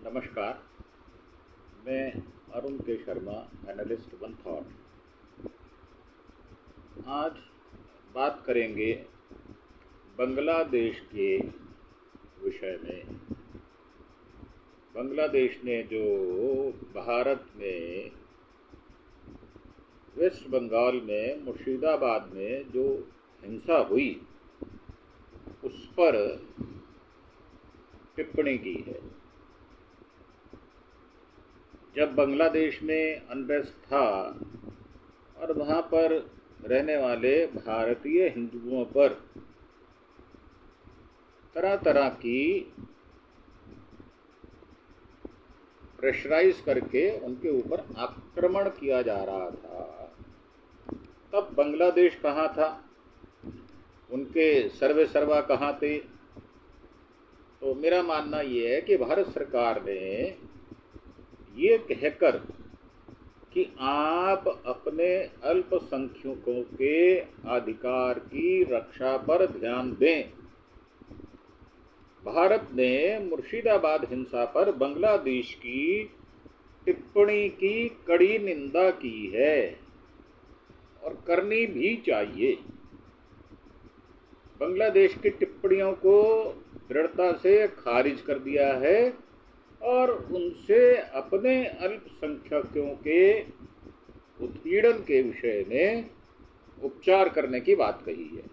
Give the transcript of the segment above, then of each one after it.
नमस्कार। मैं अरुण के शर्मा, एनालिस्ट वन थॉट। आज बात करेंगे बांग्लादेश के विषय में। बांग्लादेश ने जो भारत में वेस्ट बंगाल में मुर्शिदाबाद में जो हिंसा हुई उस पर टिप्पणी की है। जब बांग्लादेश में अनरेस्ट था और वहाँ पर रहने वाले भारतीय हिंदुओं पर तरह तरह की प्रेशराइज करके उनके ऊपर आक्रमण किया जा रहा था, तब बांग्लादेश कहाँ था, उनके सर्वे सर्वा कहाँ थे? तो मेरा मानना ये है कि भारत सरकार ने ये कहकर कि आप अपने अल्पसंख्यकों के अधिकार की रक्षा पर ध्यान दें, भारत ने मुर्शिदाबाद हिंसा पर बांग्लादेश की टिप्पणी की कड़ी निंदा की है और करनी भी चाहिए। बांग्लादेश की टिप्पणियों को दृढ़ता से खारिज कर दिया है और उनसे अपने अल्पसंख्यकों के उत्पीड़न के विषय में उपचार करने की बात कही है।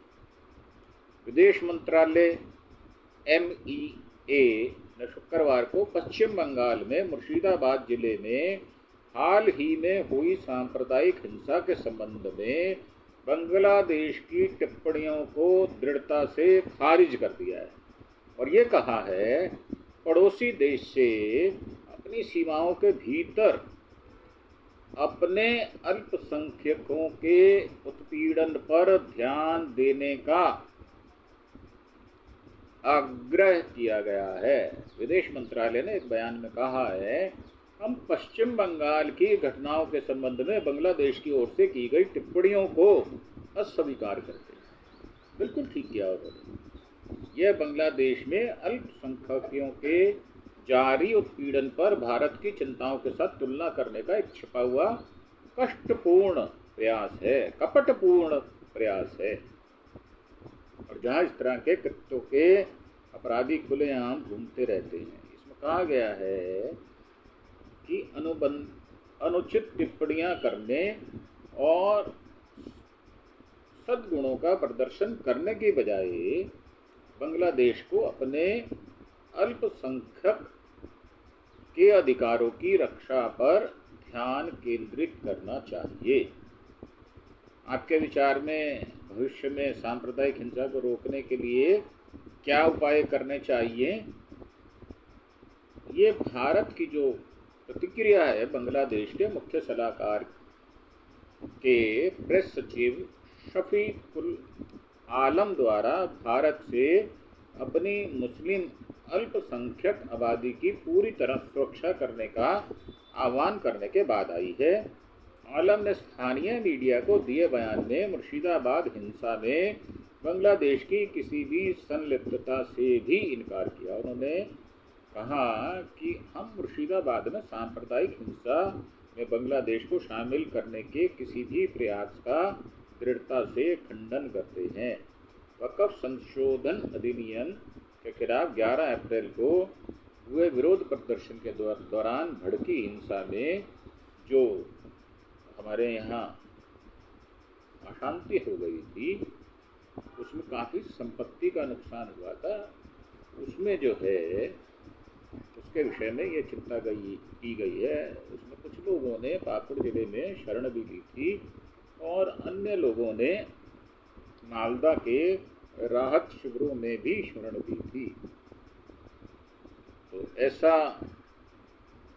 विदेश मंत्रालय MEA ने शुक्रवार को पश्चिम बंगाल में मुर्शिदाबाद जिले में हाल ही में हुई सांप्रदायिक हिंसा के संबंध में बांग्लादेश की टिप्पणियों को दृढ़ता से खारिज कर दिया है और ये कहा है पड़ोसी देश से अपनी सीमाओं के भीतर अपने अल्पसंख्यकों के उत्पीड़न पर ध्यान देने का आग्रह किया गया है। विदेश मंत्रालय ने एक बयान में कहा है, हम पश्चिम बंगाल की घटनाओं के संबंध में बांग्लादेश की ओर से की गई टिप्पणियों को अस्वीकार करते हैं। बिल्कुल ठीक किया उन्होंने। यह बांग्लादेश में अल्पसंख्यकों के जारी उत्पीड़न पर भारत की चिंताओं के साथ तुलना करने का एक छिपा हुआ कष्टपूर्ण प्रयास है, कपटपूर्ण प्रयास है। और जहां इस तरह के कृत्यों के अपराधी खुलेआम घूमते रहते हैं। इसमें कहा गया है कि अनुचित टिप्पणियां करने और सद्गुणों का प्रदर्शन करने की बजाय बांग्लादेश को अपने अल्पसंख्यक के अधिकारों की रक्षा पर ध्यान केंद्रित करना चाहिए। आपके विचार में भविष्य में सांप्रदायिक हिंसा को रोकने के लिए क्या उपाय करने चाहिए? ये भारत की जो प्रतिक्रिया है बांग्लादेश के मुख्य सलाहकार के प्रेस सचिव शफीकुल आलम द्वारा भारत से अपनी मुस्लिम अल्पसंख्यक आबादी की पूरी तरह सुरक्षा करने का आह्वान करने के बाद आई है। आलम ने स्थानीय मीडिया को दिए बयान में मुर्शिदाबाद हिंसा में बांग्लादेश की किसी भी संलिप्तता से भी इनकार किया। उन्होंने कहा कि हम मुर्शिदाबाद में सांप्रदायिक हिंसा में बांग्लादेश को शामिल करने के किसी भी प्रयास का दृढ़ता से खंडन करते हैं। वक्फ संशोधन अधिनियम के खिलाफ 11 अप्रैल को हुए विरोध प्रदर्शन के दौरान भड़की हिंसा में जो हमारे यहाँ अशांति हो गई थी, उसमें काफ़ी संपत्ति का नुकसान हुआ था। उसमें जो है उसके विषय में ये चिंता की गई है। उसमें कुछ लोगों ने पाकुड़ जिले में शरण भी ली थी और अन्य लोगों ने मालदा के राहत शिविरों में भी शरण ली थी। तो ऐसा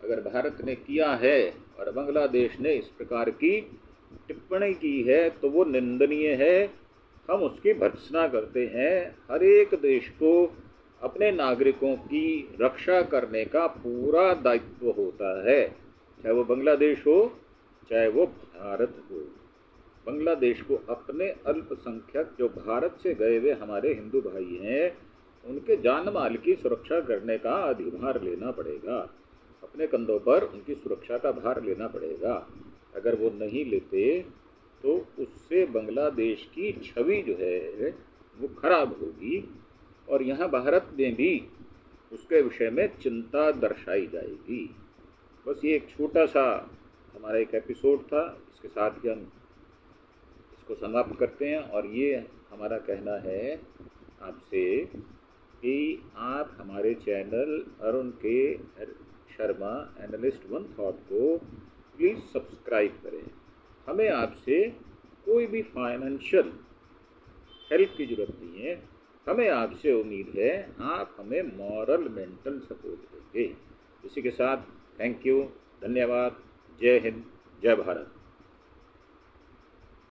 अगर भारत ने किया है और बांग्लादेश ने इस प्रकार की टिप्पणी की है तो वो निंदनीय है। हम उसकी भर्त्सना करते हैं। हर एक देश को अपने नागरिकों की रक्षा करने का पूरा दायित्व होता है, चाहे वो बांग्लादेश हो चाहे वो भारत हो। बांग्लादेश को अपने अल्पसंख्यक जो भारत से गए हुए हमारे हिंदू भाई हैं उनके जान माल की सुरक्षा करने का अधिभार लेना पड़ेगा, अपने कंधों पर उनकी सुरक्षा का भार लेना पड़ेगा। अगर वो नहीं लेते तो उससे बांग्लादेश की छवि जो है वो खराब होगी और यहाँ भारत में भी उसके विषय में चिंता दर्शाई जाएगी। बस ये एक छोटा सा हमारा एक एपिसोड था, इसके साथ ही हम इसको समाप्त करते हैं। और ये हमारा कहना है आपसे कि आप हमारे चैनल अरुण के शर्मा एनालिस्ट वन थॉट को प्लीज़ सब्सक्राइब करें। हमें आपसे कोई भी फाइनेंशियल हेल्प की ज़रूरत नहीं है, हमें आपसे उम्मीद है आप हमें मॉरल मेंटल सपोर्ट देंगे। इसी के साथ थैंक यू, धन्यवाद, जय हिंद, जय भारत।